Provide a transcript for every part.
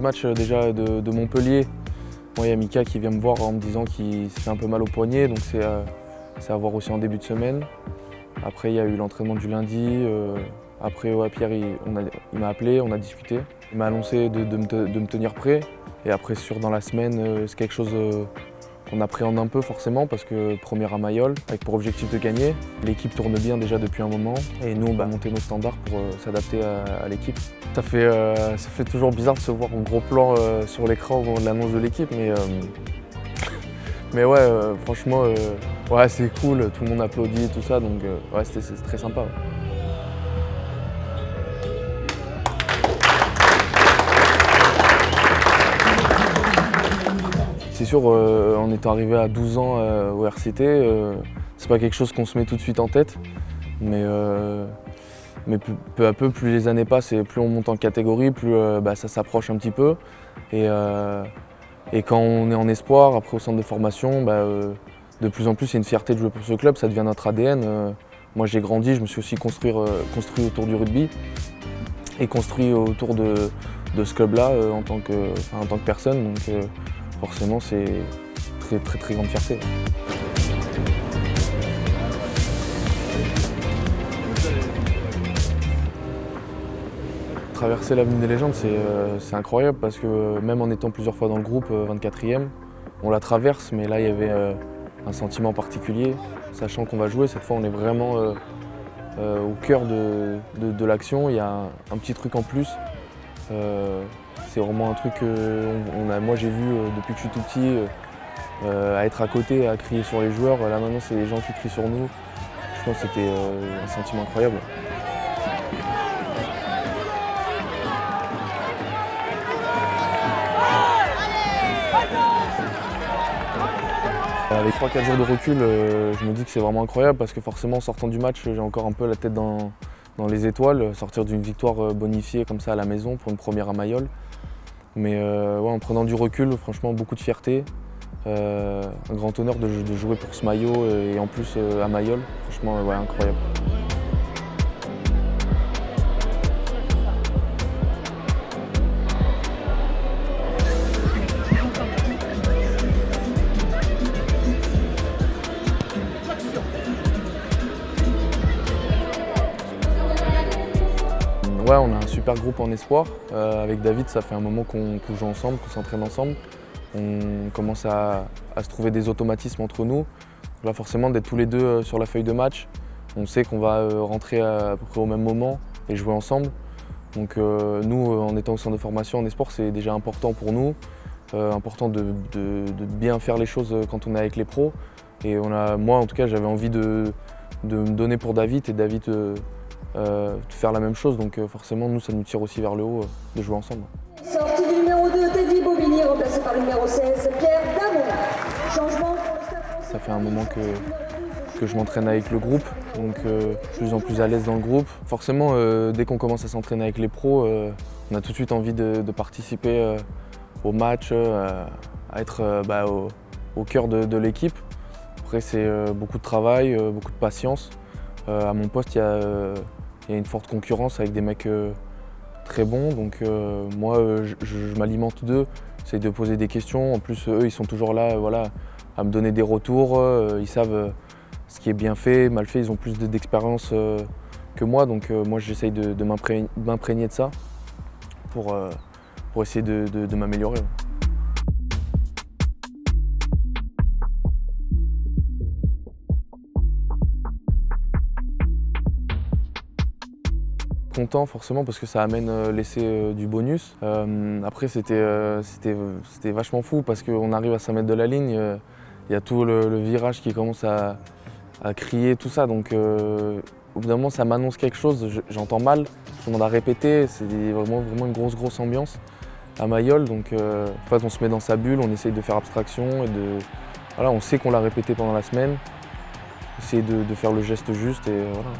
du match déjà de Montpellier, il y a Mika qui vient me voir en me disant qu'il s'est fait un peu mal au poignet, donc c'est à voir aussi en début de semaine. Après il y a eu l'entraînement du lundi. Après Pierre il m'a appelé, on a discuté. Il m'a annoncé de me tenir prêt. Et après dans la semaine, c'est quelque chose qu'on appréhende un peu forcément parce que premier à Mayol, avec pour objectif de gagner. L'équipe tourne bien déjà depuis un moment et nous on va monter nos standards pour s'adapter à l'équipe. Ça fait toujours bizarre de se voir en gros plan sur l'écran au moment de l'annonce de l'équipe, mais ouais, franchement, ouais, c'est cool, tout le monde applaudit et tout ça, donc ouais, c'est très sympa. C'est sûr, en étant arrivé à 12 ans au RCT, c'est pas quelque chose qu'on se met tout de suite en tête, mais peu à peu, plus les années passent et plus on monte en catégorie, plus ça s'approche un petit peu. Et quand on est en espoir, après au centre de formation, de plus en plus c'est une fierté de jouer pour ce club, ça devient notre ADN. Moi j'ai grandi, je me suis aussi construit autour du rugby et construit autour de ce club-là en tant que personne. Donc forcément c'est très grande fierté. Traverser l'avenue des légendes, c'est incroyable parce que même en étant plusieurs fois dans le groupe 24e, on la traverse, mais là il y avait un sentiment particulier. Sachant qu'on va jouer, cette fois on est vraiment au cœur de l'action. Il y a un petit truc en plus. C'est vraiment un truc que moi j'ai vu depuis que je suis tout petit, à être à côté, à crier sur les joueurs. Là maintenant c'est les gens qui crient sur nous. Je pense que c'était un sentiment incroyable. Avec 3-4 jours de recul, je me dis que c'est vraiment incroyable parce que forcément en sortant du match, j'ai encore un peu la tête dans les étoiles, sortir d'une victoire bonifiée comme ça à la maison pour une première à Mayol. Mais ouais, en prenant du recul, franchement beaucoup de fierté, un grand honneur de jouer pour ce maillot et en plus à Mayol, franchement ouais, incroyable. Ouais, on a un super groupe en espoir. Avec David, ça fait un moment qu'on joue ensemble, qu'on s'entraîne ensemble. On commence à se trouver des automatismes entre nous. Là, forcément, d'être tous les deux sur la feuille de match, on sait qu'on va rentrer à peu près au même moment et jouer ensemble. Donc nous, en étant au centre de formation en espoir, c'est déjà important pour nous. Important de bien faire les choses quand on est avec les pros. Et moi, en tout cas, j'avais envie de me donner pour David et David de faire la même chose, donc forcément nous ça nous tire aussi vers le haut de jouer ensemble. Sortie du numéro 2, Teddy Bobigny, remplacé par le numéro 16, Pierre Damon. Changement pour le Stade français. Ça fait un moment que je m'entraîne avec le groupe, donc plus en plus à l'aise dans le groupe. Forcément, dès qu'on commence à s'entraîner avec les pros, on a tout de suite envie de participer au match, à être au cœur de l'équipe. Après c'est beaucoup de travail, beaucoup de patience. À mon poste, il y a une forte concurrence avec des mecs très bons, donc moi je m'alimente d'eux, j'essaie de poser des questions. En plus eux ils sont toujours là à me donner des retours, ils savent ce qui est bien fait, mal fait, ils ont plus d'expérience que moi, donc moi j'essaye de m'imprégner de ça pour essayer de m'améliorer. Content forcément parce que ça amène l'essai du bonus. Après c'était vachement fou parce qu'on arrive à 5 mètres de la ligne, il y a tout le virage qui commence à crier, tout ça, donc au bout d'un moment ça m'annonce quelque chose, j'entends mal, je demande à répéter, c'est vraiment une grosse ambiance à Mayol, donc en fait on se met dans sa bulle, on essaye de faire abstraction et voilà, on sait qu'on l'a répété pendant la semaine, essayer de faire le geste juste et voilà.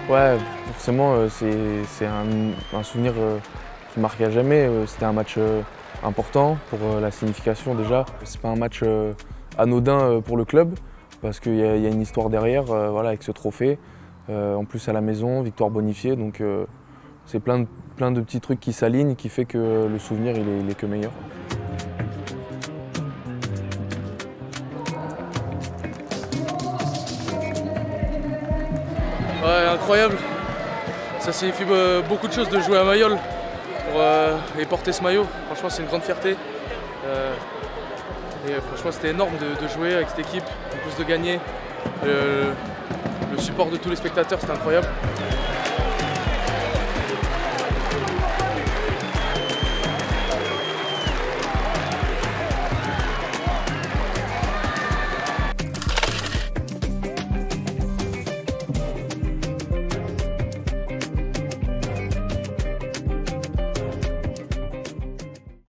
Ouais, forcément, c'est un souvenir qui marque à jamais. C'était un match important pour la signification déjà. C'est pas un match anodin pour le club parce qu'il y a une histoire derrière, voilà, avec ce trophée. En plus à la maison, victoire bonifiée. Donc c'est plein de petits trucs qui s'alignent qui fait que le souvenir il est que meilleur. Ouais, incroyable. Ça signifie beaucoup de choses de jouer à Mayol et porter ce maillot. Franchement, c'est une grande fierté. Et franchement, c'était énorme de jouer avec cette équipe, en plus de gagner. Le support de tous les spectateurs, c'était incroyable.